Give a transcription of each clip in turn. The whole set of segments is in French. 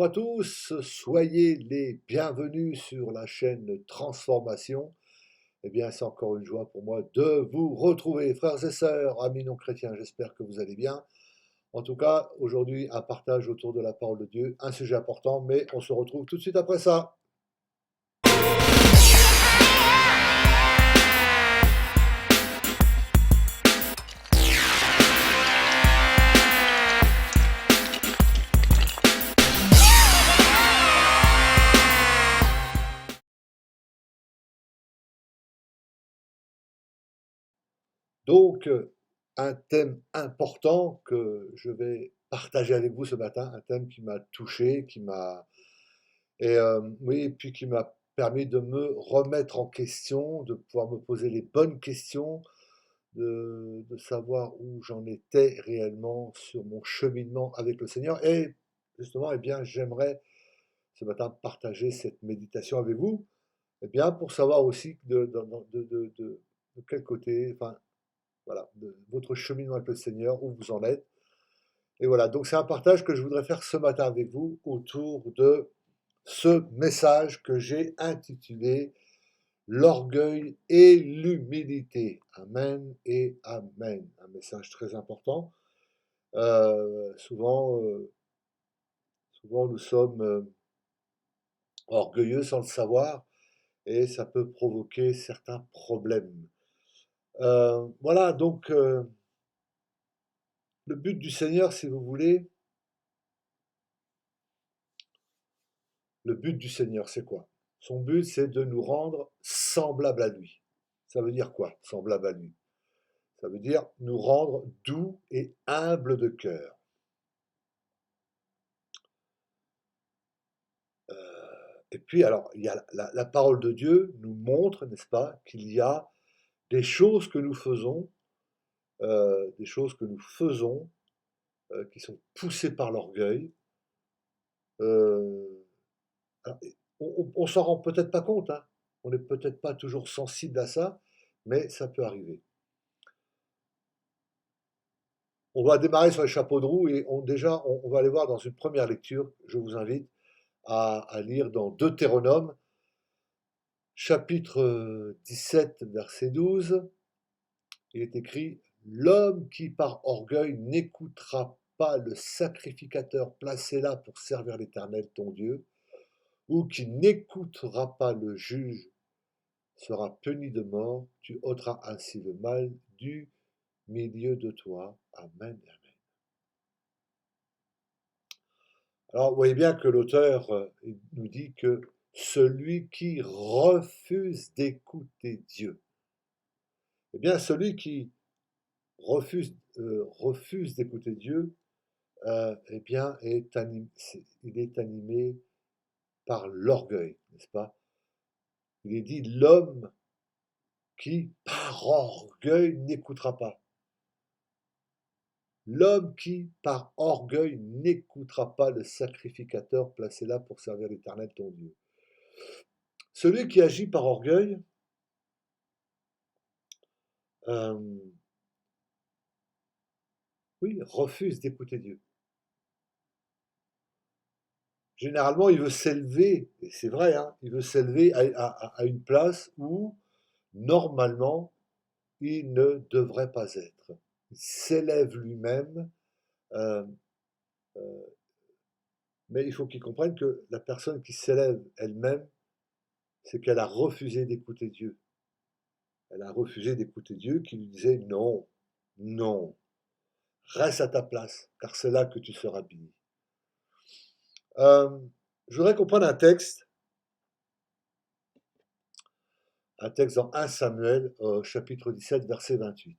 Bonjour à tous, soyez les bienvenus sur la chaîne Transformation. Eh bien, c'est encore une joie pour moi de vous retrouver, frères et sœurs, amis non chrétiens. J'espère que vous allez bien. En tout cas, aujourd'hui, un partage autour de la parole de Dieu, un sujet important, mais on se retrouve tout de suite après ça. Donc, un thème important que je vais partager avec vous ce matin, un thème qui m'a touché, oui, et puis qui m'a permis de me remettre en question, de pouvoir me poser les bonnes questions, de savoir où j'en étais réellement sur mon cheminement avec le Seigneur. Et justement, eh bien, j'aimerais ce matin partager cette méditation avec vous, eh bien, pour savoir aussi de quel côté, enfin, voilà, de votre cheminement avec le Seigneur, où vous en êtes. Et voilà, donc c'est un partage que je voudrais faire ce matin avec vous autour de ce message que j'ai intitulé L'orgueil et l'humilité. Amen et Amen. Un message très important. Souvent nous sommes orgueilleux sans le savoir et ça peut provoquer certains problèmes. Voilà, donc le but du Seigneur, si vous voulez, le but du Seigneur, c'est quoi? Son but, c'est de nous rendre semblables à lui. Ça veut dire quoi, semblable à lui? Ça veut dire nous rendre doux et humbles de cœur. Et puis, alors, il y a la parole de Dieu nous montre, n'est-ce pas, qu'il y a des choses que nous faisons, des choses que nous faisons, qui sont poussées par l'orgueil. Euh, alors, on s'en rend peut-être pas compte, hein. On n'est peut-être pas toujours sensible à ça, mais ça peut arriver. On va démarrer sur les chapeaux de roue et on va aller voir dans une première lecture. Je vous invite à lire dans Deutéronome, chapitre 17, verset 12. Il est écrit: L'homme qui par orgueil n'écoutera pas le sacrificateur placé là pour servir l'Éternel ton Dieu, ou qui n'écoutera pas le juge, sera puni de mort. Tu ôteras ainsi le mal du milieu de toi. Amen. Alors, vous voyez bien que l'auteur nous dit que celui qui refuse d'écouter Dieu, eh bien, celui qui refuse d'écouter Dieu, eh bien, il est animé par l'orgueil, n'est-ce pas? Il est dit l'homme qui, par orgueil, n'écoutera pas. L'homme qui, par orgueil, n'écoutera pas le sacrificateur placé là pour servir l'Éternel ton Dieu. Celui qui agit par orgueil, euh, oui, refuse d'écouter Dieu. Généralement, il veut s'élever, et c'est vrai, hein, il veut s'élever à une place où, normalement, il ne devrait pas être. Il s'élève lui-même, euh, euh, mais il faut qu'il comprenne que la personne qui s'élève elle-même, c'est qu'elle a refusé d'écouter Dieu. Elle a refusé d'écouter Dieu qui lui disait non, non, reste à ta place, car c'est là que tu seras béni. Je voudrais qu'on prenne un texte dans 1 Samuel, chapitre 17, verset 28.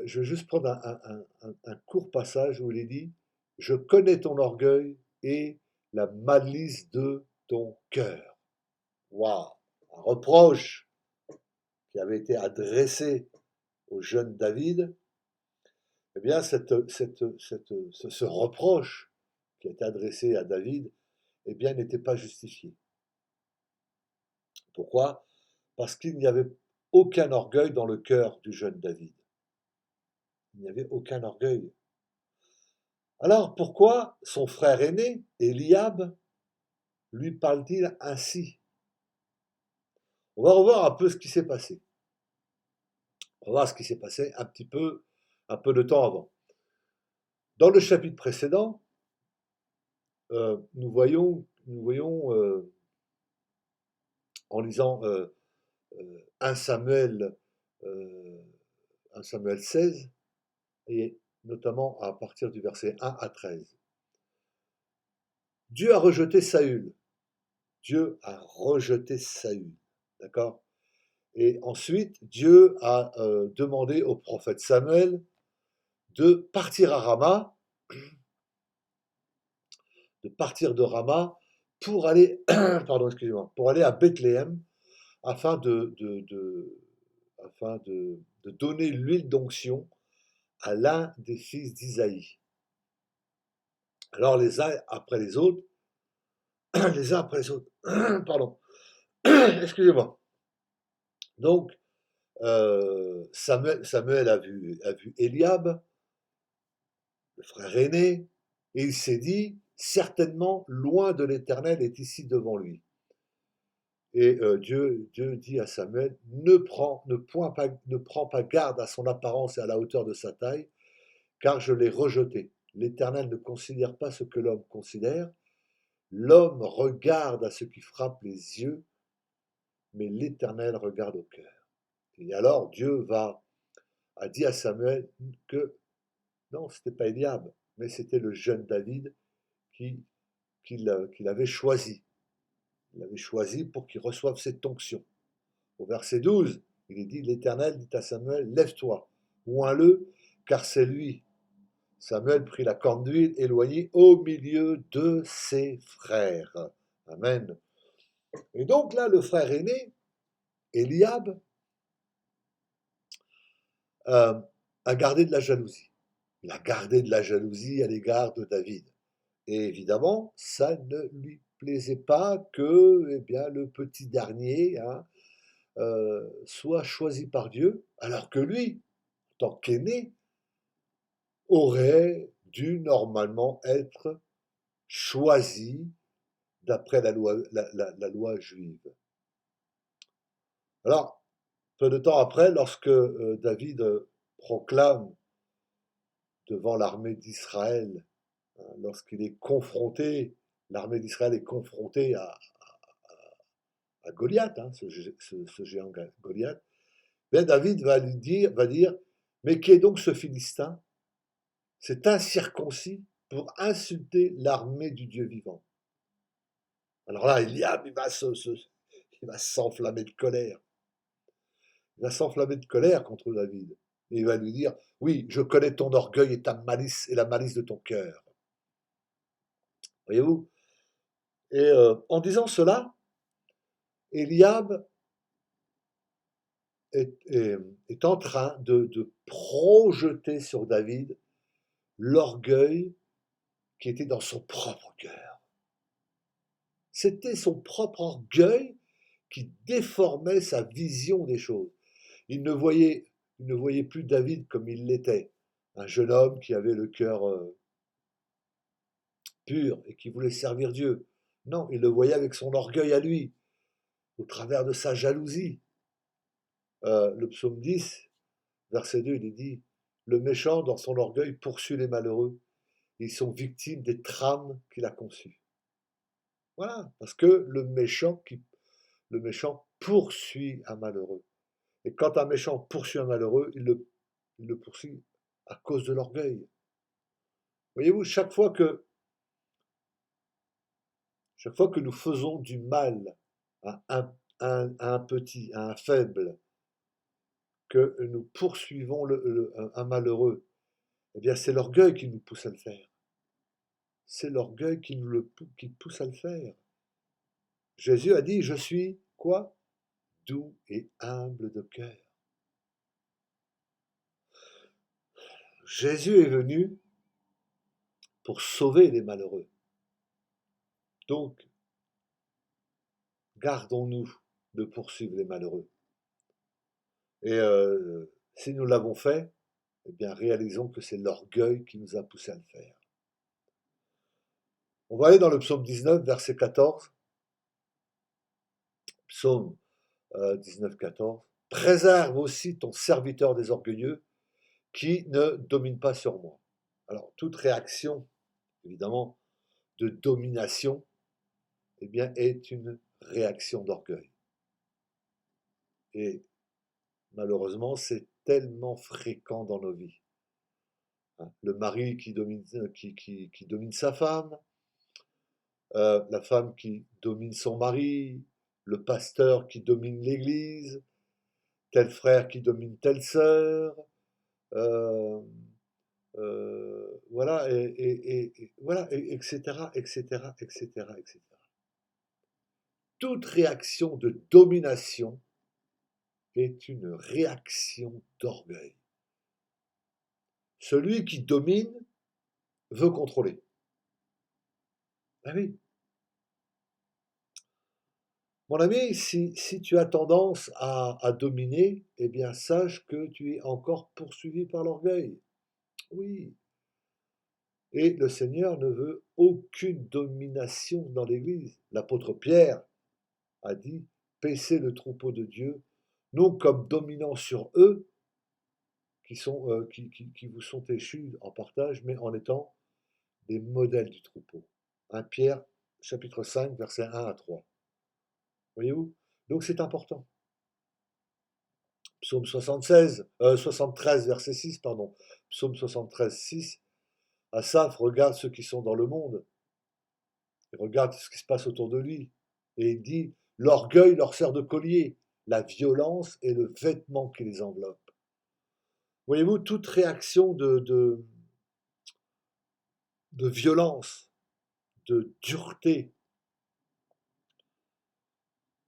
Je vais juste prendre un court passage où il est dit: Je connais ton orgueil et la malice de ton cœur. Waouh! Un reproche qui avait été adressé au jeune David. Eh bien, ce reproche qui a été adressé à David, eh bien, n'était pas justifié. Pourquoi? Parce qu'il n'y avait aucun orgueil dans le cœur du jeune David. Il n'y avait aucun orgueil. Alors pourquoi son frère aîné, Eliab, lui parle-t-il ainsi? On va revoir un peu ce qui s'est passé. On va voir ce qui s'est passé un peu de temps avant. Dans le chapitre précédent, nous voyons en lisant 1 Samuel, euh, 1 Samuel 16, et notamment à partir du verset 1 à 13. Dieu a rejeté Saül. Dieu a rejeté Saül. D'accord? Et ensuite, Dieu a demandé au prophète Samuel de partir à Rama, de partir de Rama pour aller, pardon, excusez-moi, pour aller à Bethléem afin afin de donner l'huile d'onction à l'un des fils d'Isaïe. Alors les uns après les autres, les uns après les autres, pardon, excusez-moi. Donc Samuel a vu Eliab, le frère aîné, et il s'est dit, certainement, loin de l'Éternel est ici devant lui. Et Dieu dit à Samuel, ne prends pas garde à son apparence et à la hauteur de sa taille, car je l'ai rejeté. L'Éternel ne considère pas ce que l'homme considère. L'homme regarde à ce qui frappe les yeux, mais l'Éternel regarde au cœur. Et alors Dieu a dit à Samuel que non, ce n'était pas Eliab, mais c'était le jeune David qui, qu'il avait choisi. Il l'avait choisi pour qu'il reçoive cette onction. Au verset 12, il est dit, l'Éternel dit à Samuel, lève-toi, oins-le, car c'est lui. Samuel prit la corne d'huile éloignée au milieu de ses frères. Amen. Et donc là, le frère aîné, Eliab, euh, a gardé de la jalousie. Il a gardé de la jalousie à l'égard de David. Et évidemment, ça ne lui plaisait pas que eh bien, le petit dernier soit choisi par Dieu, alors que lui, en tant qu'aîné, aurait dû normalement être choisi d'après la loi juive. Alors, peu de temps après, lorsque David proclame devant l'armée d'Israël, hein, lorsqu'il est confronté, l'armée d'Israël est confrontée à Goliath, hein, ce géant Goliath, ben David va dire, mais qui est donc ce Philistin? C'est incirconcis pour insulter l'armée du Dieu vivant. Alors là, Eliab, il va s'enflammer de colère. Il va s'enflammer de colère contre David. Et il va lui dire, oui, je connais ton orgueil et ta malice et la malice de ton cœur. Voyez-vous? Et en disant cela, Eliab est en train de projeter sur David l'orgueil qui était dans son propre cœur. C'était son propre orgueil qui déformait sa vision des choses. Il ne voyait plus David comme il l'était, un jeune homme qui avait le cœur pur et qui voulait servir Dieu. Non, il le voyait avec son orgueil à lui, au travers de sa jalousie. Le psaume 10, verset 2, il dit, le méchant, dans son orgueil, poursuit les malheureux. Ils sont victimes des trames qu'il a conçues. Voilà, parce que le méchant poursuit un malheureux. Et quand un méchant poursuit un malheureux, il le poursuit à cause de l'orgueil. Voyez-vous, chaque fois que nous faisons du mal à un petit, à un faible, que nous poursuivons un malheureux, eh bien c'est l'orgueil qui nous pousse à le faire. C'est l'orgueil qui pousse à le faire. Jésus a dit, je suis quoi? Doux et humble de cœur. Jésus est venu pour sauver les malheureux. Donc, gardons-nous de poursuivre les malheureux. Et si nous l'avons fait, eh bien réalisons que c'est l'orgueil qui nous a poussé à le faire. On va aller dans le psaume 19, verset 14. Psaume 19, 14. Préserve aussi ton serviteur des orgueilleux qui ne domine pas sur moi. Alors, toute réaction, évidemment, de domination, eh bien, est une réaction d'orgueil. Et malheureusement, c'est tellement fréquent dans nos vies. Le mari qui domine sa femme, la femme qui domine son mari, le pasteur qui domine l'église, tel frère qui domine telle sœur, euh, voilà, voilà, etc., etc., etc., etc. Toute réaction de domination est une réaction d'orgueil. Celui qui domine veut contrôler. Ah oui. Mon ami, si tu as tendance à dominer, eh bien sache que tu es encore poursuivi par l'orgueil. Oui. Et le Seigneur ne veut aucune domination dans l'Église. L'apôtre Pierre a dit, paissez le troupeau de Dieu, non comme dominant sur eux, qui vous sont échus en partage, mais en étant des modèles du troupeau. 1 Pierre, chapitre 5, versets 1 à 3. Voyez-vous? Donc c'est important. Psaume 73, verset 6, pardon. Psaume 73, 6. Asaph regarde ceux qui sont dans le monde. Il regarde ce qui se passe autour de lui. Et il dit, l'orgueil leur sert de collier. La violence est le vêtement qui les enveloppe. Voyez-vous, toute réaction de violence, de dureté,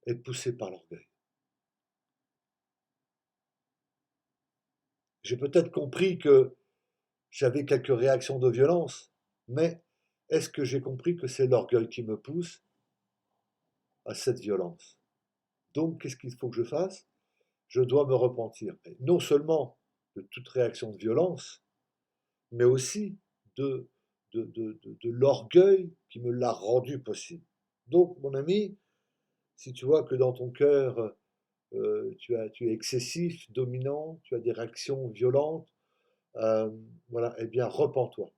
est poussée par l'orgueil. J'ai peut-être compris que j'avais quelques réactions de violence, mais est-ce que j'ai compris que c'est l'orgueil qui me pousse à cette violence? Donc, qu'est-ce qu'il faut que je fasse? Je dois me repentir, et non seulement de toute réaction de violence, mais aussi de l'orgueil qui me l'a rendu possible. Donc, mon ami, si tu vois que dans ton cœur, tu es excessif, dominant, tu as des réactions violentes, voilà, eh bien, repens-toi.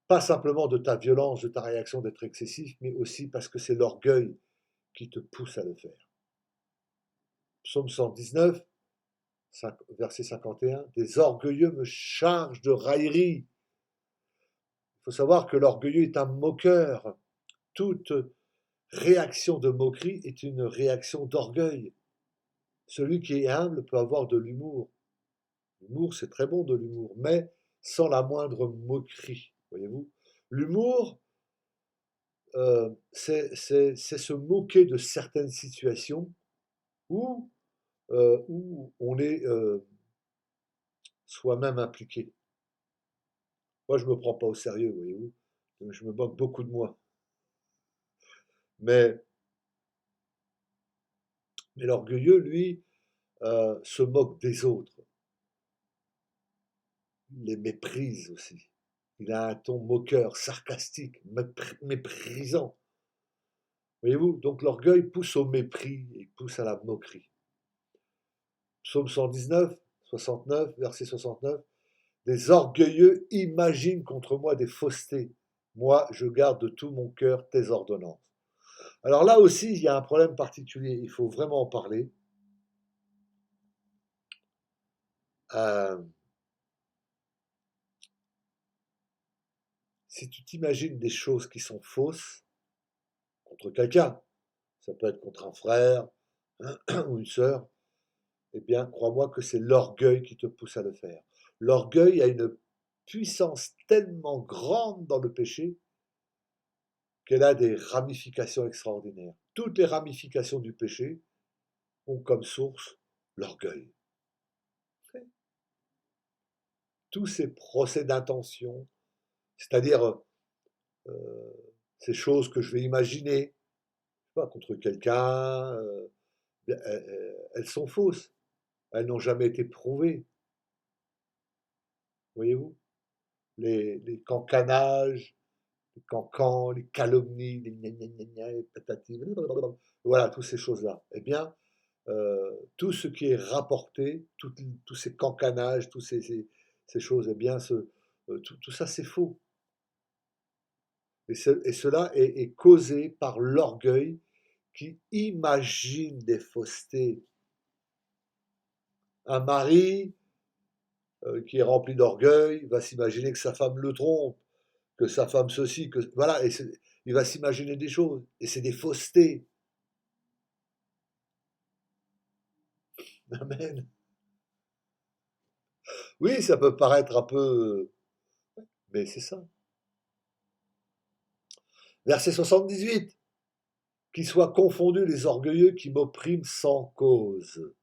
Pas simplement de ta violence, de ta réaction d'être excessif, mais aussi parce que c'est l'orgueil qui te pousse à le faire. Psaume 119, verset 51, des orgueilleux me chargent de raillerie. Il faut savoir que l'orgueilleux est un moqueur. Toute réaction de moquerie est une réaction d'orgueil. Celui qui est humble peut avoir de l'humour. L'humour, c'est très bon de l'humour, mais sans la moindre moquerie, voyez-vous. L'humour, c'est se moquer de certaines situations où, où on est soi-même impliqué. Moi, je ne me prends pas au sérieux, voyez-vous. Je me moque beaucoup de moi. Mais l'orgueilleux, lui, se moque des autres. Il les méprise aussi. Il a un ton moqueur, sarcastique, méprisant. Voyez-vous, donc l'orgueil pousse au mépris et pousse à la moquerie. Psaume 119, 69, verset 69. Des orgueilleux imaginent contre moi des faussetés. Moi, je garde de tout mon cœur tes ordonnances. Alors là aussi, il y a un problème particulier. Il faut vraiment en parler. Euh, si tu t'imagines des choses qui sont fausses contre quelqu'un, ça peut être contre un frère ou une sœur, eh bien, crois-moi que c'est l'orgueil qui te pousse à le faire. L'orgueil a une puissance tellement grande dans le péché qu'elle a des ramifications extraordinaires. Toutes les ramifications du péché ont comme source l'orgueil. Tous ces procès d'intention, c'est-à-dire ces choses que je vais imaginer pas, contre quelqu'un, elles sont fausses. Elles n'ont jamais été prouvées. Voyez-vous, les cancanages, les cancans, les calomnies, les gna gna gna gna, les patati, blablabla. Voilà, toutes ces choses-là. Eh bien, tout ce qui est rapporté, tous ces cancanages, ces choses, eh bien, tout ça, c'est faux. Et cela est causé par l'orgueil qui imagine des faussetés. Un mari qui est rempli d'orgueil va s'imaginer que sa femme le trompe, que sa femme ceci, que voilà, il va s'imaginer des choses, et c'est des faussetés. Amen. Oui, ça peut paraître un peu, mais c'est ça. Verset 78. Qu'ils soient confondus les orgueilleux qui m'oppriment sans cause.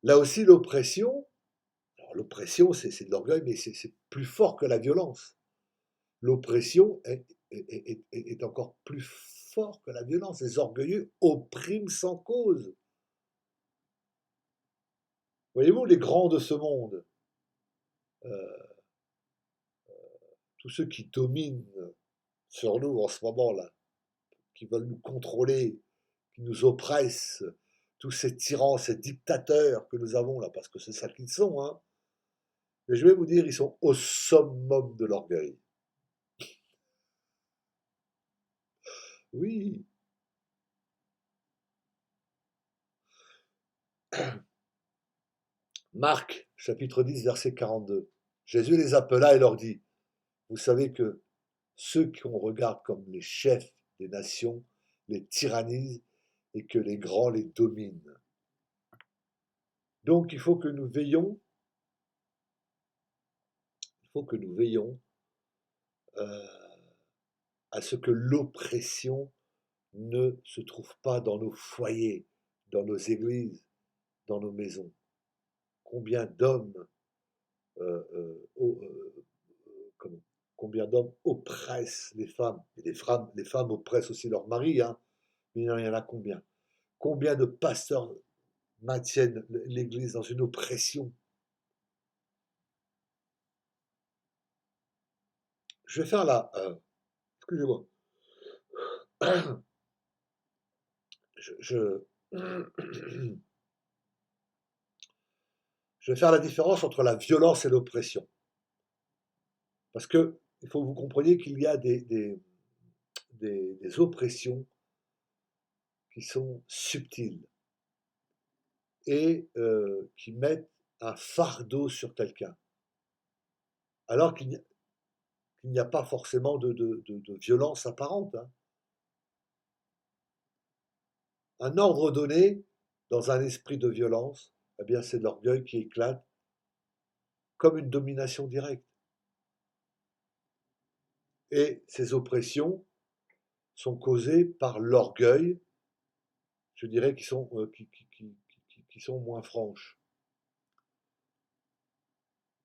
Là aussi, l'oppression, c'est de l'orgueil, mais c'est plus fort que la violence. L'oppression est encore plus fort que la violence. Les orgueilleux oppriment sans cause. Voyez-vous, les grands de ce monde, euh, tous ceux qui dominent sur nous en ce moment-là, qui veulent nous contrôler, qui nous oppressent, tous ces tyrans, ces dictateurs que nous avons là, parce que c'est ça qu'ils sont, hein. Mais je vais vous dire, ils sont au summum de l'orgueil. Oui. Marc, chapitre 10, verset 42. Jésus les appela et leur dit, vous savez que ceux qu'on regarde comme les chefs des nations les tyrannisent et que les grands les dominent. Donc il faut que nous veillons, euh, à ce que l'oppression ne se trouve pas dans nos foyers, dans nos églises, dans nos maisons. Combien d'hommes euh, euh, comment, combien d'hommes oppressent les femmes, et les femmes oppressent aussi leurs maris, hein, mais il y en a combien? Combien de pasteurs maintiennent l'Église dans une oppression? Je vais faire la... excusez-moi. Je, je vais faire la différence entre la violence et l'oppression. Parce que il faut que vous compreniez qu'il y a des oppressions qui sont subtiles et qui mettent un fardeau sur quelqu'un, alors qu'il n'y a pas forcément de violence apparente, hein. Un ordre donné dans un esprit de violence, eh bien c'est l'orgueil qui éclate comme une domination directe. Et ces oppressions sont causées par l'orgueil, je dirais, qui sont moins franches.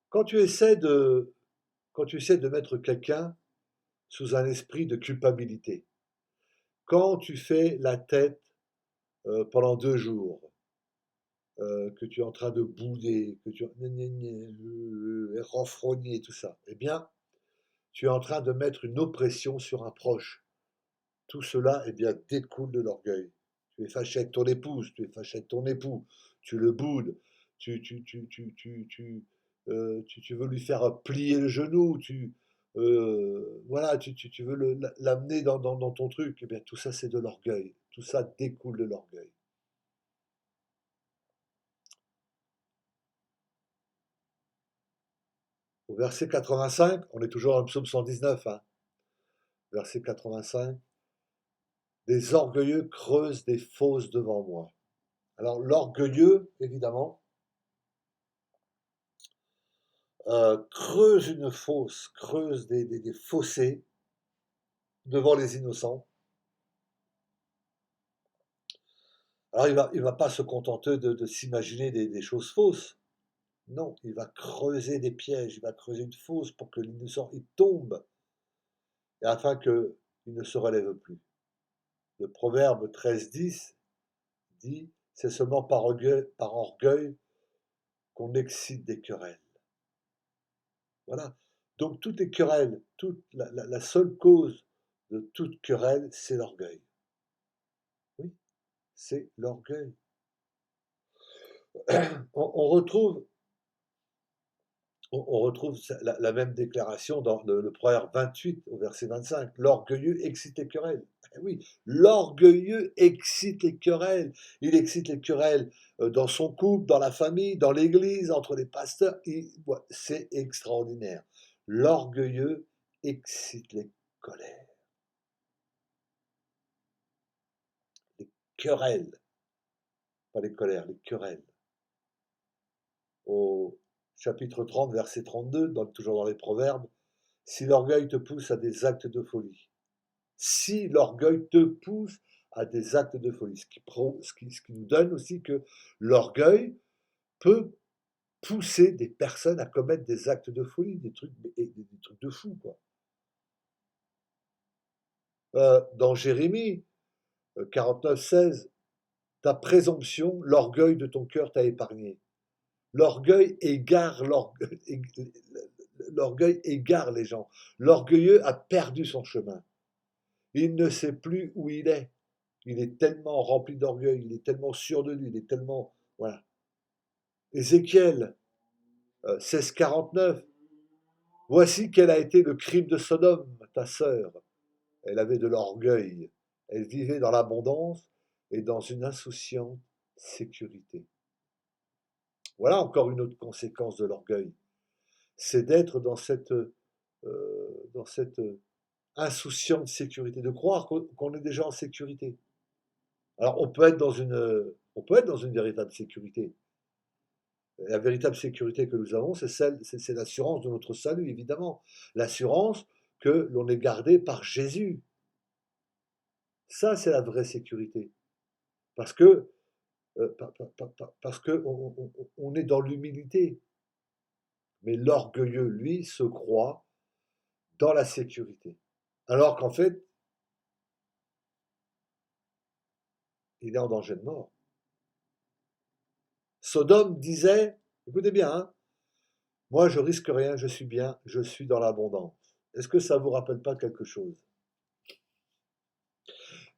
Quand tu essaies de, quand tu essaies de mettre quelqu'un sous un esprit de culpabilité, quand tu fais la tête pendant 2 jours, que tu es en train de bouder, que tu es renfrogné, tout ça, eh bien, tu es en train de mettre une oppression sur un proche. Tout cela, eh bien, découle de l'orgueil. Tu es fâché avec ton épouse, tu es fâché avec ton époux, tu le boudes, tu, tu, tu, tu, tu, tu, tu veux lui faire plier le genou, voilà, tu veux l'amener dans ton truc. Eh bien, tout ça, c'est de l'orgueil. Tout ça découle de l'orgueil. Au verset 85, on est toujours dans le psaume 119, hein, verset 85, des orgueilleux creusent des fosses devant moi. Alors, l'orgueilleux, évidemment, creuse une fosse, creuse des fossés devant les innocents. Alors il va pas se contenter de s'imaginer des choses fausses. Non, il va creuser des pièges, il va creuser une fosse pour que l'innocent il tombe, et afin qu'il ne se relève plus. Le proverbe 13:10 dit, c'est seulement par orgueil qu'on excite des querelles. Voilà. Donc toutes les querelles, toute la seule cause de toute querelle, c'est l'orgueil. Oui, c'est l'orgueil. On retrouve, on retrouve la même déclaration dans le Proverbe 28 au verset 25. L'orgueilleux excite les querelles. Eh oui, l'orgueilleux excite les querelles. Il excite les querelles dans son couple, dans la famille, dans l'église, entre les pasteurs. C'est extraordinaire. L'orgueilleux excite les colères, les querelles, pas les colères, les querelles. Au chapitre 30, verset 32, toujours dans les Proverbes, si l'orgueil te pousse à des actes de folie. Si l'orgueil te pousse à des actes de folie. Ce qui nous donne aussi que l'orgueil peut pousser des personnes à commettre des actes de folie, des trucs de fou, quoi. Dans Jérémie 49, 16, ta présomption, l'orgueil de ton cœur t'a épargné. L'orgueil égare l'orgueil égare les gens. L'orgueilleux a perdu son chemin. Il ne sait plus où il est. Il est tellement rempli d'orgueil, il est tellement sûr de lui, il est tellement... Voilà. Ézéchiel 16,49. Voici quel a été le crime de Sodome, ta sœur. Elle avait de l'orgueil. Elle vivait dans l'abondance et dans une insouciante sécurité. Voilà encore une autre conséquence de l'orgueil. C'est d'être dans cette insouciante sécurité, de croire qu'on est déjà en sécurité. Alors on peut être dans une véritable sécurité. La véritable sécurité que nous avons, c'est l'assurance de notre salut, évidemment. L'assurance que l'on est gardé par Jésus. Ça, c'est la vraie sécurité. Parce que, on est dans l'humilité. Mais l'orgueilleux, lui, se croit dans la sécurité. Alors qu'en fait, il est en danger de mort. Sodome disait, écoutez bien, hein, moi je risque rien, je suis bien, je suis dans l'abondance. Est-ce que ça vous rappelle pas quelque chose?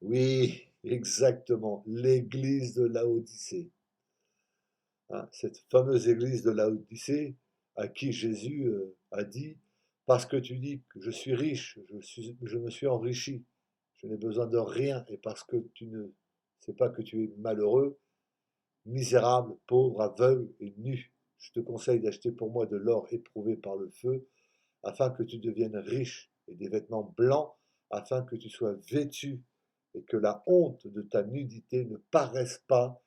Oui, exactement, l'église de Laodicée. Hein, cette fameuse église de Laodicée à qui Jésus a dit, parce que tu dis que je suis riche, je me suis enrichi, je n'ai besoin de rien, et parce que tu ne sais pas que tu es malheureux, misérable, pauvre, aveugle et nu, je te conseille d'acheter pour moi de l'or éprouvé par le feu, afin que tu deviennes riche, et des vêtements blancs, afin que tu sois vêtu, et que la honte de ta nudité ne paraisse pas,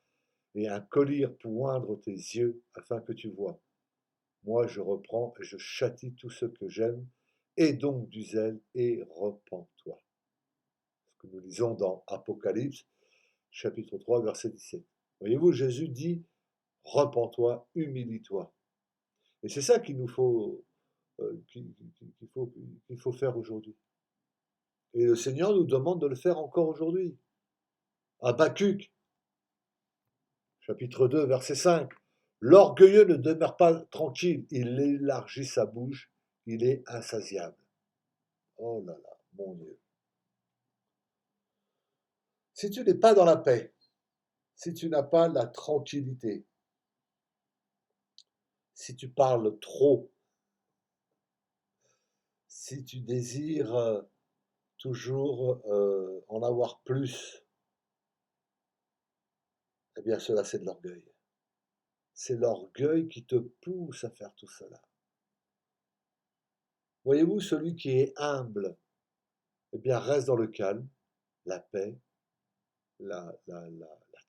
et un collier pour oindre tes yeux, afin que tu vois. Moi, je reprends et je châtie tous ceux que j'aime, et donc du zèle, et repens-toi. Ce que nous lisons dans Apocalypse, chapitre 3, verset 17. Voyez-vous, Jésus dit, repens-toi, humilie-toi. Et c'est ça qu'il nous faut, qu'il faut faire aujourd'hui. Et le Seigneur nous demande de le faire encore aujourd'hui. Habakkuk, chapitre 2, verset 5. L'orgueilleux ne demeure pas tranquille, il élargit sa bouche, il est insatiable. Oh là là, mon Dieu. Si tu n'es pas dans la paix, si tu n'as pas la tranquillité, si tu parles trop, si tu désires toujours en avoir plus, eh bien cela c'est de l'orgueil. C'est l'orgueil qui te pousse à faire tout cela. Voyez-vous, celui qui est humble, eh bien reste dans le calme, la paix, la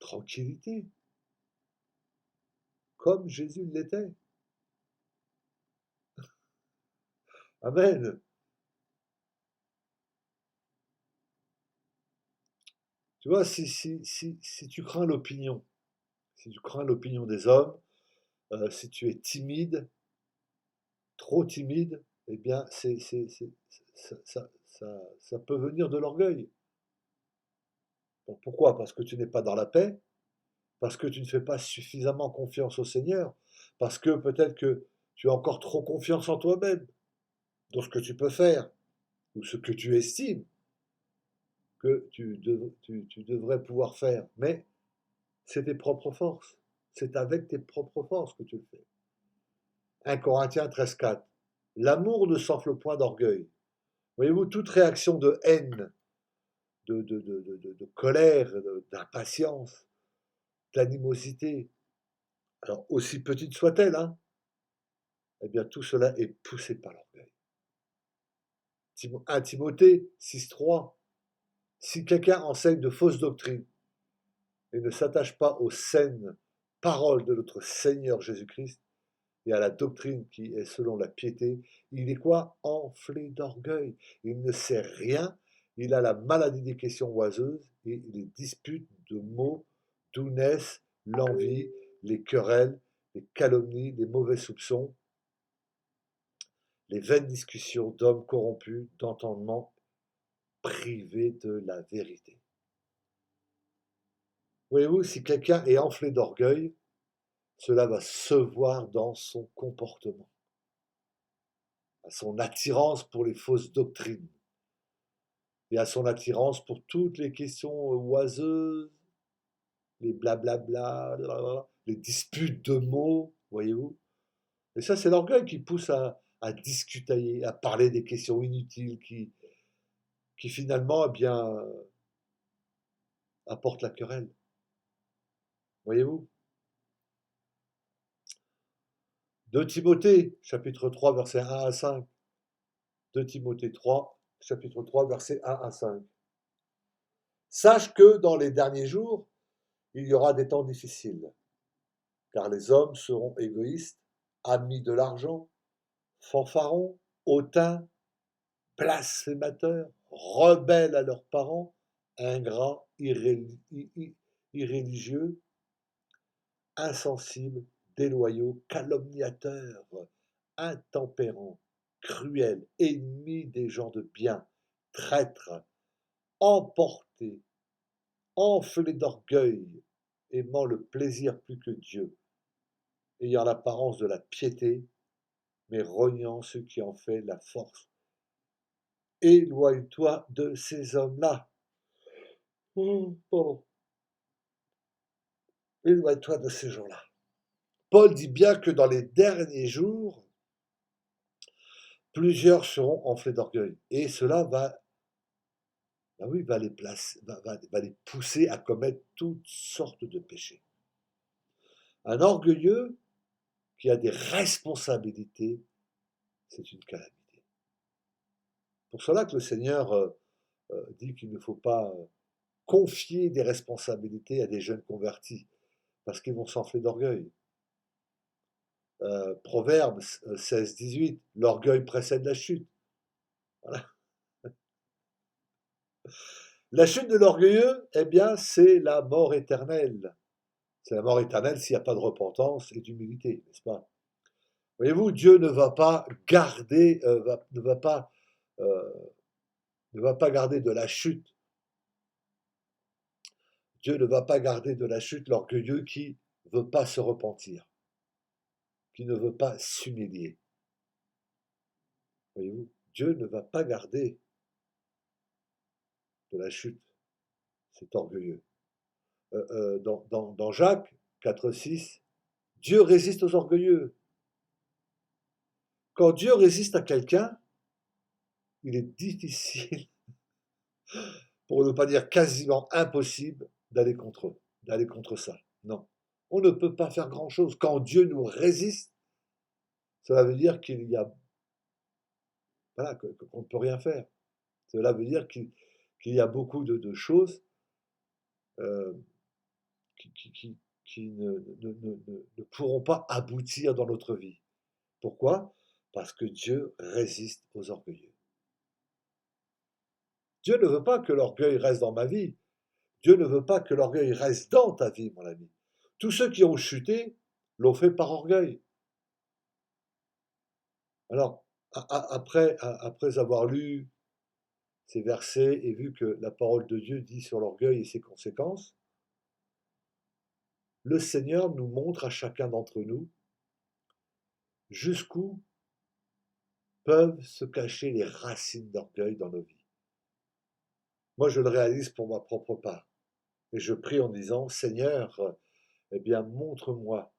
tranquillité, comme Jésus l'était. Amen. Tu vois, si tu crains l'opinion, si tu crains l'opinion des hommes, si tu es timide, trop timide, eh bien, ça peut venir de l'orgueil. Donc, pourquoi? Parce que tu n'es pas dans la paix, parce que tu ne fais pas suffisamment confiance au Seigneur, parce que peut-être que tu as encore trop confiance en toi-même. dans ce que tu peux faire, ou ce que tu estimes que tu devrais pouvoir faire. Mais c'est tes propres forces. C'est avec tes propres forces que tu le fais. 1 Corinthiens 13,4. L'amour ne s'enfle point d'orgueil. Voyez-vous, toute réaction de haine, de colère, d'impatience, d'animosité, alors aussi petite soit-elle, hein, eh bien tout cela est poussé par l'orgueil. 1 Timothée 6,3. Si quelqu'un enseigne de fausses doctrines et ne s'attache pas aux saines paroles de notre Seigneur Jésus-Christ et à la doctrine qui est selon la piété, il est quoi? Enflé d'orgueil. Il ne sait rien, il a la maladie des questions oiseuses et les disputes de mots d'où naissent l'envie, les querelles, les calomnies, les mauvais soupçons, les vaines discussions d'hommes corrompus, d'entendement privés de la vérité. Voyez-vous, si quelqu'un est enflé d'orgueil, cela va se voir dans son comportement, à son attirance pour les fausses doctrines et à son attirance pour toutes les questions oiseuses, les blablabla, les disputes de mots, voyez-vous. Et ça, c'est l'orgueil qui pousse à discutailler, à parler des questions inutiles qui finalement, eh bien, apportent la querelle, voyez-vous. 2 Timothée, chapitre 3, versets 1 à 5. 2 Timothée 3, chapitre 3, versets 1 à 5. Sache que dans les derniers jours, il y aura des temps difficiles, car les hommes seront égoïstes, amis de l'argent, fanfarons, hautains, blasphémateurs, rebelles à leurs parents, ingrats, irréligieux, insensibles, déloyaux, calomniateurs, intempérants, cruels, ennemis des gens de bien, traîtres, emportés, enflés d'orgueil, aimant le plaisir plus que Dieu, ayant l'apparence de la piété, mais rognant ce qui en fait la force. Éloigne-toi de ces hommes-là. Pardon. Éloigne-toi de ces gens-là. Paul dit bien que dans les derniers jours, plusieurs seront enflés d'orgueil. Et cela va, ben oui, va les pousser à commettre toutes sortes de péchés. Un orgueilleux qui a des responsabilités, c'est une calamité. Pour cela que le Seigneur dit qu'il ne faut pas confier des responsabilités à des jeunes convertis, parce qu'ils vont s'enfler d'orgueil. Proverbe 16-18, l'orgueil précède la chute. Voilà. La chute de l'orgueilleux, eh bien, c'est la mort éternelle. C'est la mort éternelle s'il n'y a pas de repentance et d'humilité, n'est-ce pas? Voyez-vous, Dieu ne va pas garder, euh, ne va pas garder de la chute. Dieu ne va pas garder de la chute l'orgueilleux qui ne veut pas se repentir, qui ne veut pas s'humilier. Voyez-vous, Dieu ne va pas garder de la chute cet orgueilleux. Dans Jacques 4,6, Dieu résiste aux orgueilleux. Quand Dieu résiste à quelqu'un, il est difficile, pour ne pas dire quasiment impossible, d'aller contre eux, d'aller contre ça. Non. On ne peut pas faire grand-chose. Quand Dieu nous résiste, cela veut dire qu'il y a, voilà, qu'on ne peut rien faire. Cela veut dire qu'il y a beaucoup de choses euh, qui ne pourront pas aboutir dans notre vie. Pourquoi? Parce que Dieu résiste aux orgueilleux. Dieu ne veut pas que l'orgueil reste dans ma vie. Dieu ne veut pas que l'orgueil reste dans ta vie, mon ami. Tous ceux qui ont chuté l'ont fait par orgueil. Alors, après avoir lu ces versets et vu que la parole de Dieu dit sur l'orgueil et ses conséquences, le Seigneur nous montre à chacun d'entre nous jusqu'où peuvent se cacher les racines d'orgueil dans nos vies. Moi, je le réalise pour ma propre part. Et je prie en disant, Seigneur, eh bien, montre-moi,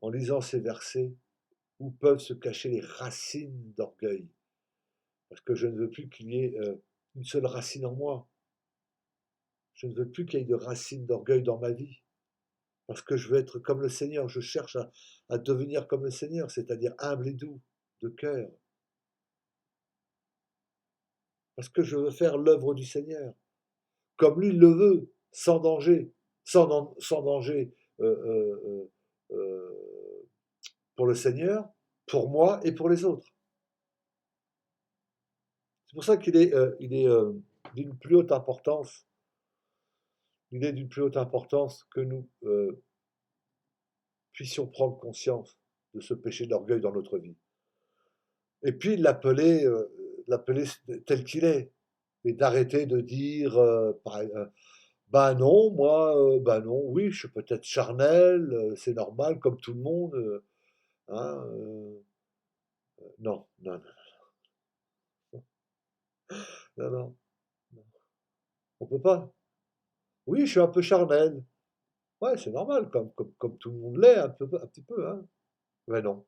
en lisant ces versets, où peuvent se cacher les racines d'orgueil. Parce que je ne veux plus qu'il y ait une seule racine en moi. Je ne veux plus qu'il y ait de racines d'orgueil dans ma vie. Parce que je veux être comme le Seigneur. Je cherche à devenir comme le Seigneur, c'est-à-dire humble et doux de cœur. Parce que je veux faire l'œuvre du Seigneur, comme lui le veut, sans danger, sans danger euh, euh, pour le Seigneur, pour moi et pour les autres. C'est pour ça qu'il est, d'une plus haute importance. Il est d'une plus haute importance que nous puissions prendre conscience de ce péché d'orgueil dans notre vie. Et puis l'appeler tel qu'il est, et d'arrêter de dire, bah non, moi, bah non, oui, je suis peut-être charnel, c'est normal, comme tout le monde. Hein, non, non, non, non, non, on peut pas. Oui, je suis un peu charnel. Ouais, c'est normal, comme tout le monde l'est, un petit peu, hein. Mais non,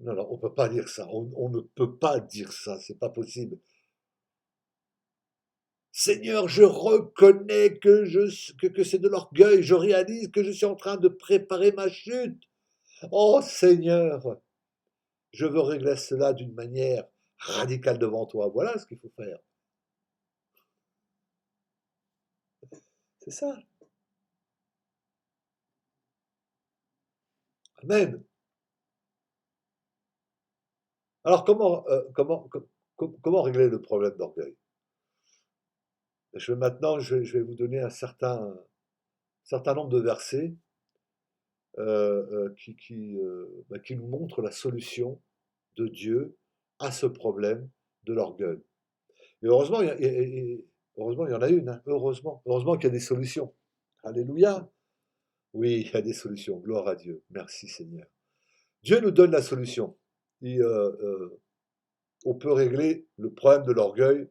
non, non, on peut pas dire ça. On ne peut pas dire ça, c'est pas possible. Seigneur, je reconnais que c'est de l'orgueil, je réalise que je suis en train de préparer ma chute. Oh Seigneur, je veux régler cela d'une manière radicale devant toi. Voilà ce qu'il faut faire. C'est ça. Amen. Alors comment régler le problème d'orgueil? Je vais vous donner un certain nombre de versets qui nous montrent la solution de Dieu à ce problème de l'orgueil. Et heureusement, heureusement, il y en a une, hein, heureusement. Heureusement qu'il y a des solutions. Alléluia. Oui, il y a des solutions. Gloire à Dieu. Merci Seigneur. Dieu nous donne la solution. Et, on peut régler le problème de l'orgueil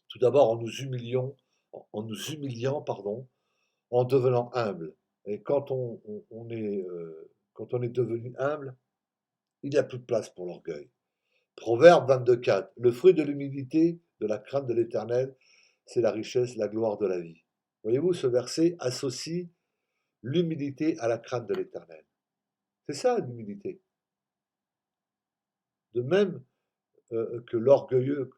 tout d'abord en nous humiliant, pardon, en devenant humble. Et quand on est devenu humble, il n'y a plus de place pour l'orgueil. Proverbe 22,4. Le fruit de l'humilité, de la crainte de l'Éternel, c'est la richesse, la gloire de la vie. Voyez-vous, ce verset associe l'humilité à la crainte de l'Éternel. C'est ça l'humilité. De même que l'orgueilleux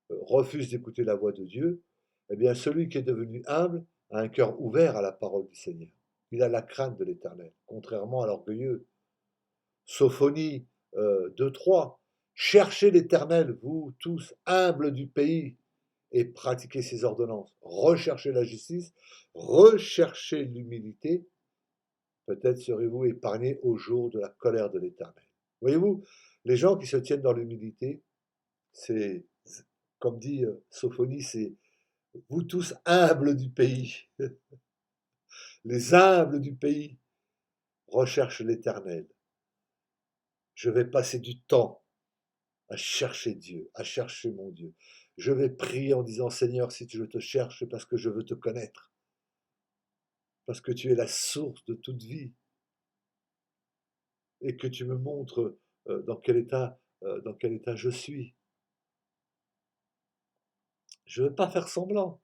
refuse d'écouter la voix de Dieu, eh bien celui qui est devenu humble a un cœur ouvert à la parole du Seigneur. Il a la crainte de l'Éternel, contrairement à l'orgueilleux. Sophonie 2,3. Cherchez l'Éternel, vous tous humbles du pays, et pratiquez ses ordonnances. Recherchez la justice, recherchez l'humilité. Peut-être serez-vous épargnés au jour de la colère de l'Éternel. Voyez-vous, les gens qui se tiennent dans l'humilité, c'est, comme dit Sophonie, c'est vous tous humbles du pays. Les humbles du pays recherchent l'Éternel. Je vais passer du temps à chercher Dieu, à chercher mon Dieu. Je vais prier en disant, Seigneur, si je te cherche, c'est parce que je veux te connaître, parce que tu es la source de toute vie, et que tu me montres dans quel état je suis. Je ne veux pas faire semblant.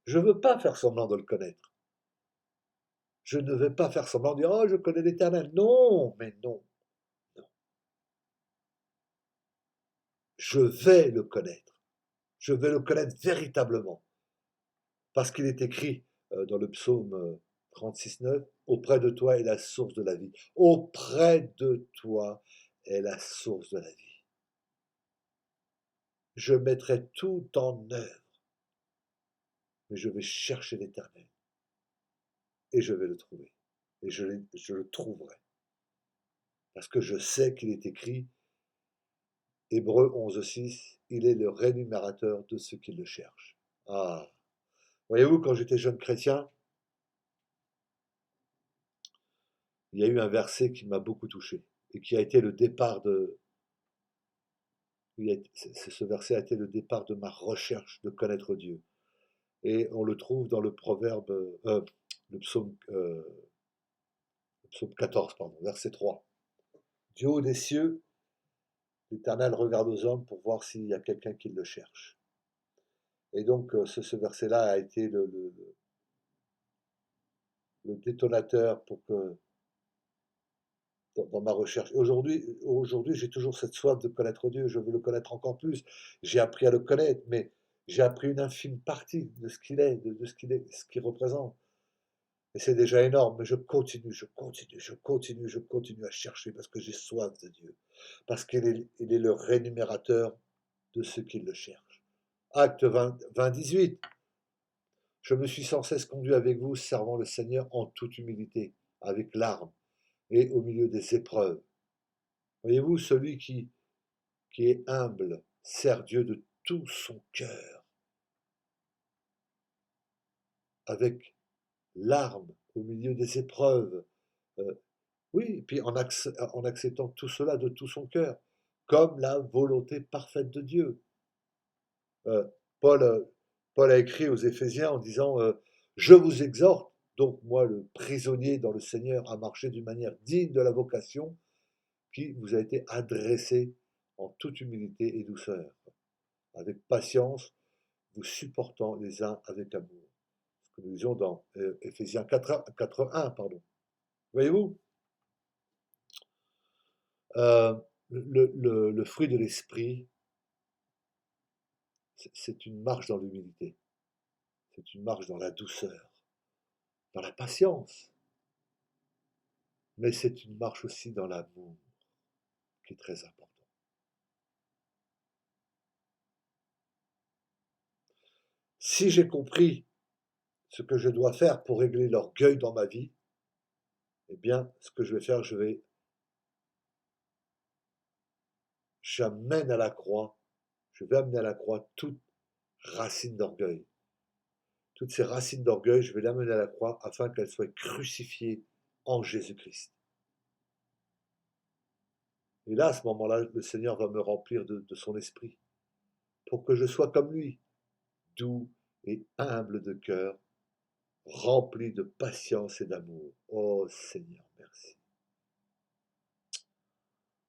Je ne veux pas faire semblant de le connaître. Je ne vais pas faire semblant de dire, oh, je connais l'Éternel. Non, mais non, non. Je vais le connaître. Je vais le connaître véritablement. Parce qu'il est écrit dans le psaume 36,9, auprès de toi est la source de la vie. Auprès de toi est la source de la vie. Je mettrai tout en œuvre, mais je vais chercher l'Éternel et je vais le trouver. Et je le trouverai. Parce que je sais qu'il est écrit, Hébreux 11,6, il est le rémunérateur de ceux qui le cherchent. Ah, voyez-vous, quand j'étais jeune chrétien, il y a eu un verset qui m'a beaucoup touché et qui a été le départ Ce verset a été le départ de ma recherche de connaître Dieu. Et on le trouve dans le proverbe, le psaume 14, pardon, verset 3. Du haut des cieux, l'Éternel regarde aux hommes pour voir s'il y a quelqu'un qui le cherche. Et donc, ce verset-là a été le détonateur pour que, dans ma recherche. Aujourd'hui, j'ai toujours cette soif de connaître Dieu. Je veux le connaître encore plus. J'ai appris à le connaître, mais j'ai appris une infime partie de ce qu'il est, ce qu'il représente. Et c'est déjà énorme, mais je continue à chercher parce que j'ai soif de Dieu. Parce il est le rémunérateur de ceux qui le cherchent. Acte 20, 18. Je me suis sans cesse conduit avec vous, servant le Seigneur en toute humilité, avec larmes et au milieu des épreuves. Voyez-vous, celui qui est humble sert Dieu de tout son cœur, avec larmes au milieu des épreuves. Euh, oui, et puis en acceptant tout cela de tout son cœur, comme la volonté parfaite de Dieu. Euh, Paul, Paul a écrit aux Éphésiens en disant je vous exhorte, donc moi le prisonnier dans le Seigneur, à marcher d'une manière digne de la vocation qui vous a été adressée en toute humilité et douceur, avec patience, vous supportant les uns avec amour. Ce que nous disions dans Éphésiens 4.1, pardon. Voyez-vous, euh, le fruit de l'esprit, c'est une marche dans l'humilité, c'est une marche dans la douceur, dans la patience, mais c'est une marche aussi dans l'amour, qui est très important. Si j'ai compris ce que je dois faire pour régler l'orgueil dans ma vie, eh bien, ce que je vais faire, j'amène à la croix, je vais amener à la croix toute racine d'orgueil. Toutes ces racines d'orgueil, je vais l'amener à la croix afin qu'elles soient crucifiées en Jésus-Christ. Et là, à ce moment-là, le Seigneur va me remplir de son esprit pour que je sois comme lui, doux et humble de cœur, rempli de patience et d'amour. Oh Seigneur, merci.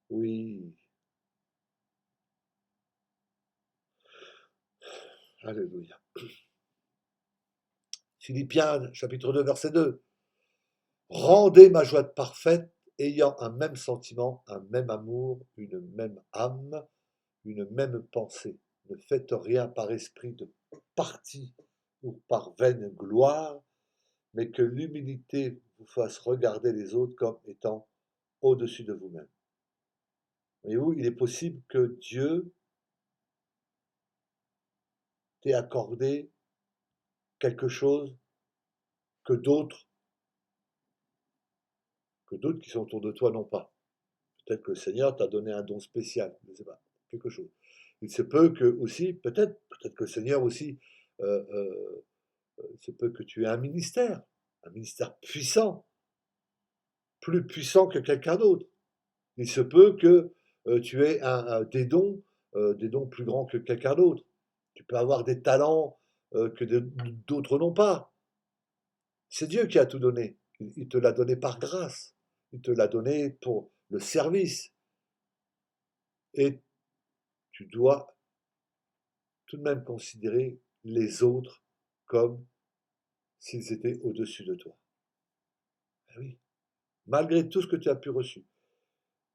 Oui, alléluia. Philippiens, chapitre 2, verset 2. Rendez ma joie parfaite, ayant un même sentiment, un même amour, une même âme, une même pensée. Ne faites rien par esprit de parti ou par vaine gloire, mais que l'humilité vous fasse regarder les autres comme étant au-dessus de vous-même. Voyez-vous, il est possible que Dieu t'ait accordé quelque chose que d'autres qui sont autour de toi n'ont pas. Peut-être que le Seigneur t'a donné un don spécial, je ne sais pas, quelque chose. Il se peut que aussi, peut-être que le Seigneur aussi, euh, euh, il se peut que tu aies un ministère puissant, plus puissant que quelqu'un d'autre. Il se peut que tu aies des dons plus grands que quelqu'un d'autre. Tu peux avoir des talents que d'autres n'ont pas. C'est Dieu qui a tout donné. Il te l'a donné par grâce. Il te l'a donné pour le service. Et tu dois tout de même considérer les autres comme s'ils étaient au-dessus de toi. Eh oui, malgré tout ce que tu as pu reçu,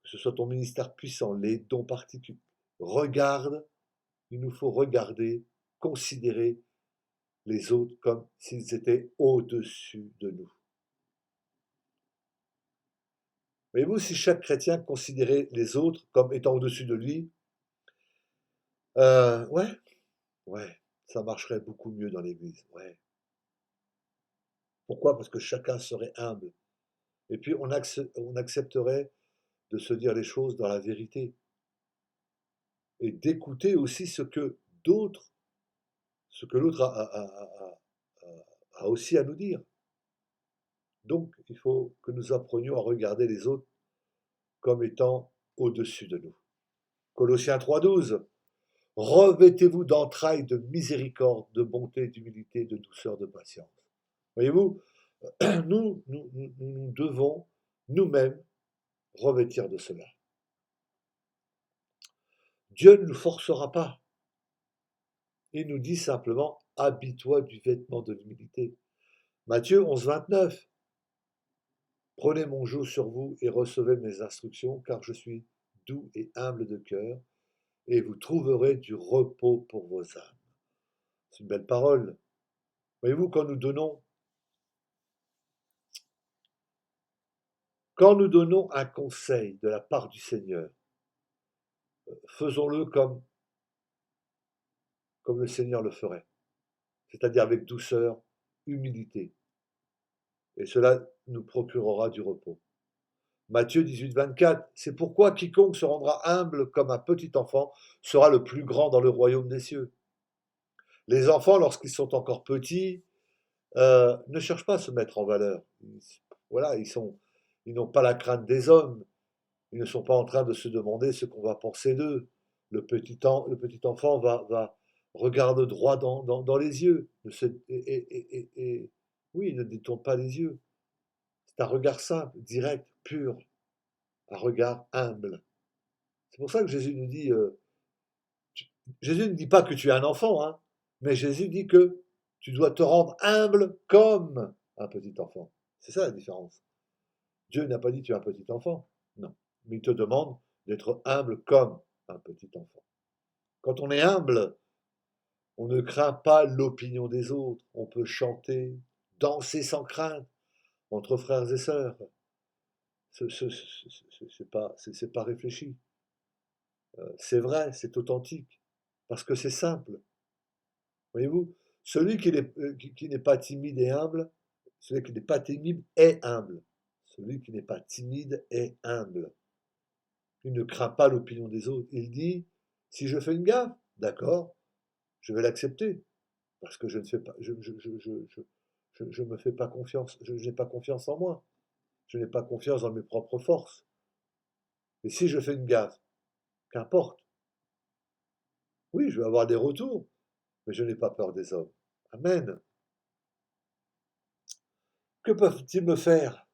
que ce soit ton ministère puissant, les dons particuliers, regarde, il nous faut regarder, considérer les autres comme s'ils étaient au-dessus de nous. Voyez-vous, si chaque chrétien considérait les autres comme étant au-dessus de lui, ouais, ouais, ça marcherait beaucoup mieux dans l'Église. Ouais. Pourquoi? Parce que chacun serait humble. Et puis on accepterait de se dire les choses dans la vérité et d'écouter aussi ce que l'autre a aussi à nous dire. Donc, il faut que nous apprenions à regarder les autres comme étant au-dessus de nous. Colossiens 3,12. Revêtez-vous d'entrailles de miséricorde, de bonté, d'humilité, de douceur, de patience. Voyez-vous, nous devons nous-mêmes revêtir de cela. Dieu ne nous forcera pas. Il nous dit simplement, habille-toi du vêtement de l'humilité. Matthieu 11, 29. Prenez mon joug sur vous et recevez mes instructions, car je suis doux et humble de cœur, et vous trouverez du repos pour vos âmes. C'est une belle parole. Voyez-vous, quand nous donnons un conseil de la part du Seigneur, faisons-le comme le Seigneur le ferait, c'est-à-dire avec douceur, humilité. Et cela nous procurera du repos. Matthieu 18, 24, c'est pourquoi quiconque se rendra humble comme un petit enfant sera le plus grand dans le royaume des cieux. Les enfants, lorsqu'ils sont encore petits, ne cherchent pas à se mettre en valeur. Voilà, ils n'ont pas la crainte des hommes. Ils ne sont pas en train de se demander ce qu'on va penser d'eux. Le petit enfant va regarde droit dans les yeux. Et oui, il ne détourne pas les yeux. C'est un regard simple, direct, pur, un regard humble. C'est pour ça que Jésus nous dit, Jésus ne dit pas que tu es un enfant, hein, mais Jésus dit que tu dois te rendre humble comme un petit enfant. C'est ça la différence. Dieu n'a pas dit tu es un petit enfant, non. Mais il te demande d'être humble comme un petit enfant. Quand on est humble, on ne craint pas l'opinion des autres. On peut chanter, danser sans crainte entre frères et sœurs. C'est pas réfléchi. C'est vrai, c'est authentique, parce que c'est simple. Voyez-vous, celui qui n'est pas timide et humble, celui qui n'est pas timide est humble. Celui qui n'est pas timide est humble. Il ne craint pas l'opinion des autres. Il dit, si je fais une gaffe, d'accord, je vais l'accepter, parce que je ne fais pas, je me fais pas confiance, je n'ai pas confiance en moi, je n'ai pas confiance dans mes propres forces. Et si je fais une gaffe, qu'importe. Oui, je vais avoir des retours, mais je n'ai pas peur des hommes. Amen. Que peuvent-ils me faire?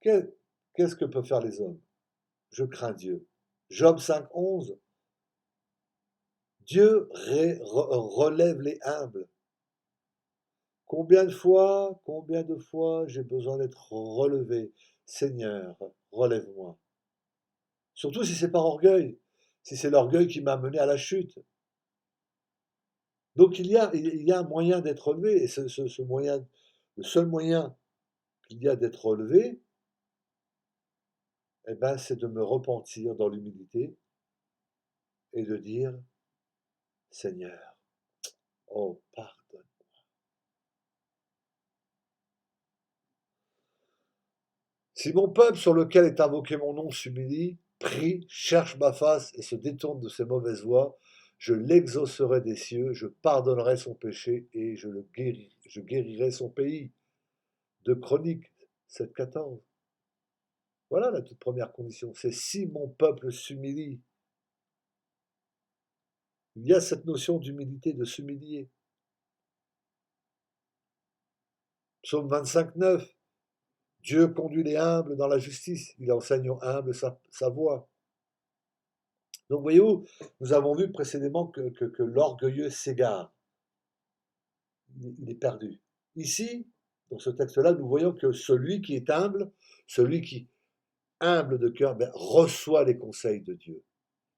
Qu'est-ce que peuvent faire les hommes? Je crains Dieu. Job 5,11. Dieu relève les humbles. Combien de fois j'ai besoin d'être relevé? Seigneur, relève-moi. Surtout si c'est par orgueil, si c'est l'orgueil qui m'a mené à la chute. Donc il y a un moyen d'être relevé, et ce moyen, le seul moyen qu'il y a d'être relevé, eh ben, c'est de me repentir dans l'humilité et de dire, Seigneur, oh, pardonne. Si mon peuple sur lequel est invoqué mon nom s'humilie, prie, cherche ma face et se détourne de ses mauvaises voies, je l'exaucerai des cieux, je pardonnerai son péché et je guérirai son pays. De Chroniques 7,14. Voilà la toute première condition. C'est si mon peuple s'humilie. Il y a cette notion d'humilité, de s'humilier. Psaume 25,9. Dieu conduit les humbles dans la justice. Il enseigne aux humbles sa voie. Donc, voyez-vous, nous avons vu précédemment que l'orgueilleux s'égare. Il est perdu. Ici, dans ce texte-là, nous voyons que celui qui est humble, celui qui humble de cœur, reçoit les conseils de Dieu.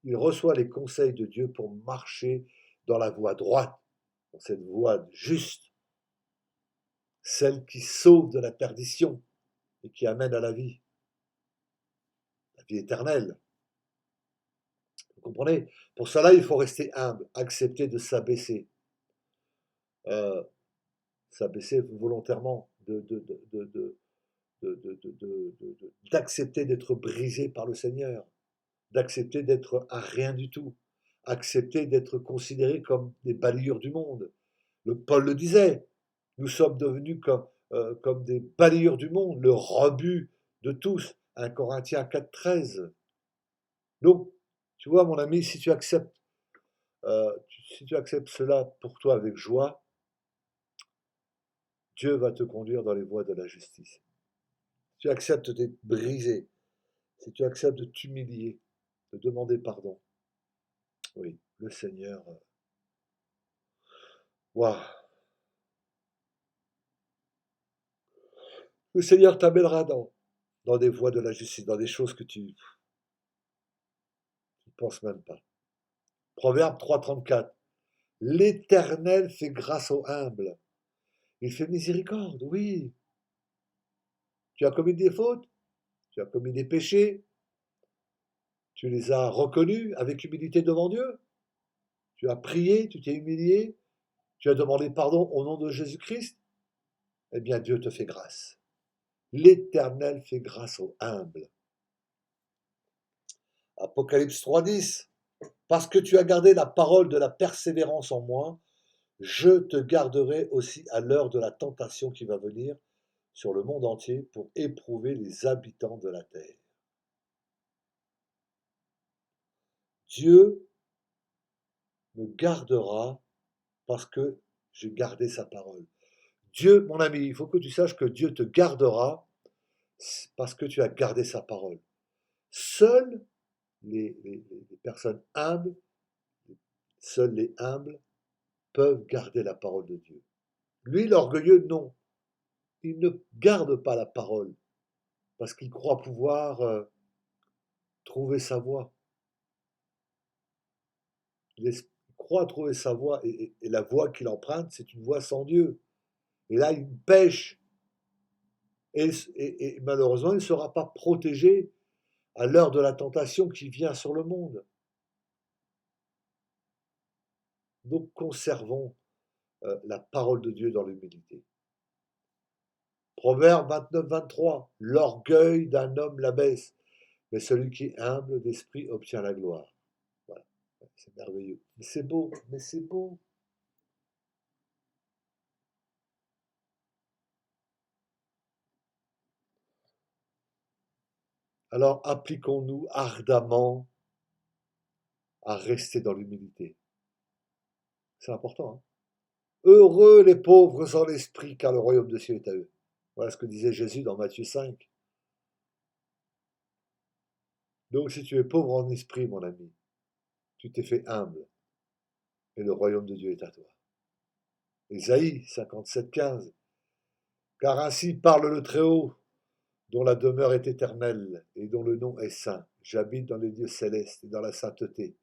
Il reçoit les conseils de Dieu pour marcher dans la voie droite, dans cette voie juste, celle qui sauve de la perdition et qui amène à la vie éternelle. Vous comprenez? Pour cela, il faut rester humble, accepter de s'abaisser. S'abaisser volontairement, d'accepter d'être brisé par le Seigneur, d'accepter d'être à rien du tout, accepter d'être considéré comme des balayeurs du monde. Paul le disait, nous sommes devenus comme des balayeurs du monde, le rebut de tous. 1 Corinthiens 4,13. Donc, Tu vois, mon ami, si tu acceptes cela pour toi avec joie, Dieu va te conduire dans les voies de la justice. Si tu acceptes d'être brisé, si tu acceptes de t'humilier, de demander pardon, oui, le Seigneur, waouh, le Seigneur t'amènera dans des voies de la justice, dans des choses que tu ne penses même pas. Proverbe 3,34. L'Éternel fait grâce aux humbles. Il fait miséricorde, oui. Tu as commis des fautes, tu as commis des péchés, tu les as reconnus avec humilité devant Dieu. Tu as prié, tu t'es humilié, tu as demandé pardon au nom de Jésus-Christ. Eh bien, Dieu te fait grâce. L'Éternel fait grâce aux humbles. Apocalypse 3,10. Parce que tu as gardé la parole de la persévérance en moi, je te garderai aussi à l'heure de la tentation qui va venir sur le monde entier pour éprouver les habitants de la terre. Dieu me gardera parce que j'ai gardé sa parole. Dieu, mon ami, il faut que tu saches que Dieu te gardera parce que tu as gardé sa parole. Seules les personnes humbles, seuls les humbles peuvent garder la parole de Dieu. Lui, l'orgueilleux, non. Il ne garde pas la parole parce qu'il croit pouvoir trouver sa voie. Il croit trouver sa voie et la voie qu'il emprunte, c'est une voie sans Dieu. Et là, il pêche. Et malheureusement, il ne sera pas protégé à l'heure de la tentation qui vient sur le monde. Donc conservons la parole de Dieu dans l'humilité. Proverbe 29-23, l'orgueil d'un homme l'abaisse, mais celui qui est humble d'esprit obtient la gloire. Voilà, c'est merveilleux. Mais c'est beau, mais c'est beau. Alors appliquons-nous ardemment à rester dans l'humilité. C'est important. Hein. Heureux les pauvres en l'esprit, car le royaume de cieux est à eux. Voilà ce que disait Jésus dans Matthieu 5. Donc si tu es pauvre en esprit, mon ami, tu t'es fait humble, et le royaume de Dieu est à toi. Ésaïe 57,15. Car ainsi parle le Très-Haut, dont la demeure est éternelle, et dont le nom est saint. J'habite dans les lieux célestes et dans la sainteté,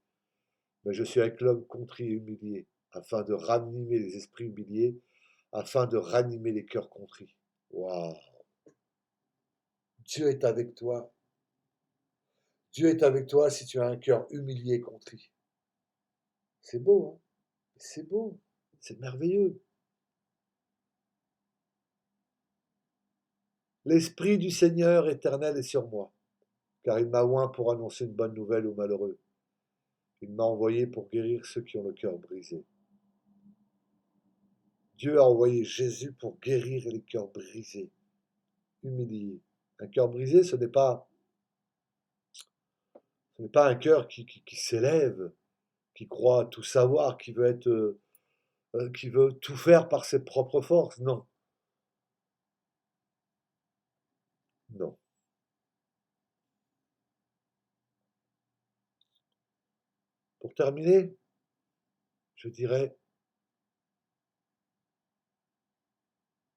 mais je suis avec l'homme contrit et humilié, afin de ranimer les esprits humiliés, afin de ranimer les cœurs contrits. Waouh! Dieu est avec toi. Dieu est avec toi si tu as un cœur humilié et contrit. C'est beau, hein? C'est beau. C'est merveilleux. L'Esprit du Seigneur éternel est sur moi, car il m'a oint pour annoncer une bonne nouvelle aux malheureux. Il m'a envoyé pour guérir ceux qui ont le cœur brisé. Dieu a envoyé Jésus pour guérir les cœurs brisés, humiliés. Un cœur brisé, ce n'est pas un cœur qui s'élève, qui croit tout savoir, qui veut tout faire par ses propres forces. Non, non. Pour terminer, je dirais,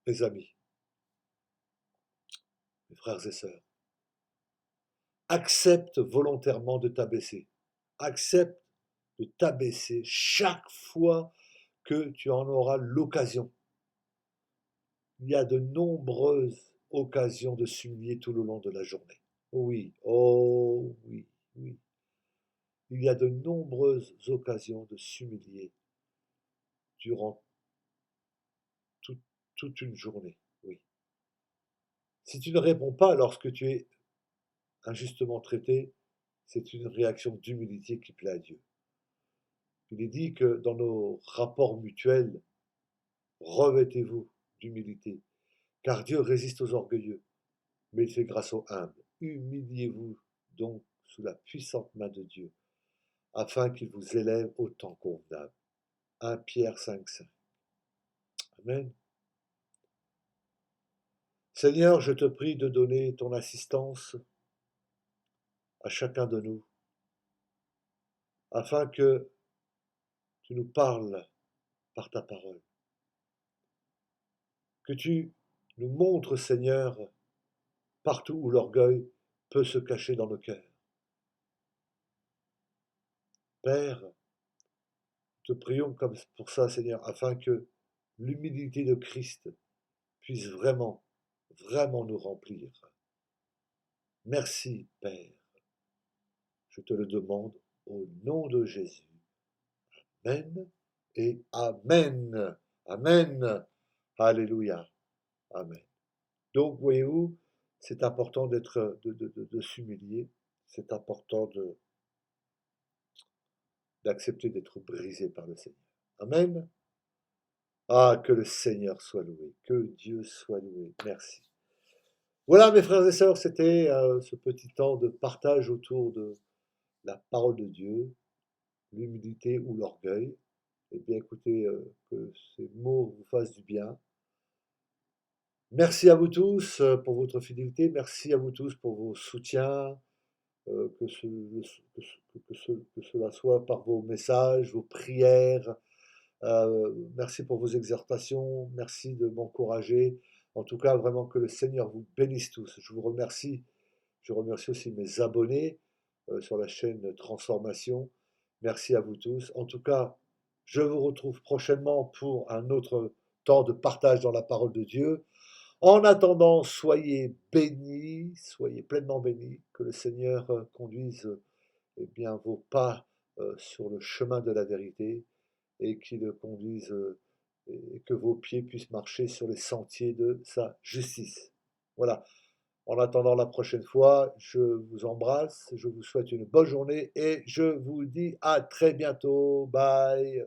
mes amis, mes frères et sœurs, accepte volontairement de t'abaisser. Accepte de t'abaisser chaque fois que tu en auras l'occasion. Il y a de nombreuses occasions de s'humilier tout le long de la journée. Oui, oh oui, oui. Il y a de nombreuses occasions de s'humilier durant tout- toute une journée. Oui. Si tu ne réponds pas lorsque tu es injustement traité, c'est une réaction d'humilité qui plaît à Dieu. Il est dit que dans nos rapports mutuels, revêtez-vous d'humilité, car Dieu résiste aux orgueilleux, mais il fait grâce aux humbles. Humiliez-vous donc sous la puissante main de Dieu, afin qu'il vous élève au temps convenable. 1 Pierre 5,5. Amen. Seigneur, je te prie de donner ton assistance à chacun de nous, afin que tu nous parles par ta parole, que tu nous montres, Seigneur, partout où l'orgueil peut se cacher dans nos cœurs. Père, te prions comme pour ça, Seigneur, afin que l'humilité de Christ puisse vraiment, vraiment nous remplir. Merci, Père. Je te le demande au nom de Jésus. Amen et Amen. Amen. Alléluia. Amen. Donc, voyez-vous, c'est important de s'humilier. C'est important d'accepter d'être brisé par le Seigneur. Amen. Ah, que le Seigneur soit loué, que Dieu soit loué. Merci. Voilà, mes frères et sœurs, c'était ce petit temps de partage autour de la parole de Dieu, l'humilité ou l'orgueil. Eh bien, écoutez, que ces mots vous fassent du bien. Merci à vous tous pour votre fidélité. Merci à vous tous pour vos soutiens. Que cela soit par vos messages, vos prières. Merci pour vos exhortations. Merci de m'encourager. En tout cas, vraiment que le Seigneur vous bénisse tous. Je vous remercie. Je remercie aussi mes abonnés sur la chaîne Transformation. Merci à vous tous. En tout cas, je vous retrouve prochainement pour un autre temps de partage dans la parole de Dieu. En attendant, soyez bénis, soyez pleinement bénis, que le Seigneur conduise eh bien, vos pas sur le chemin de la vérité et qu'il conduise et que vos pieds puissent marcher sur les sentiers de sa justice. Voilà. En attendant la prochaine fois, je vous embrasse, je vous souhaite une bonne journée et je vous dis à très bientôt. Bye.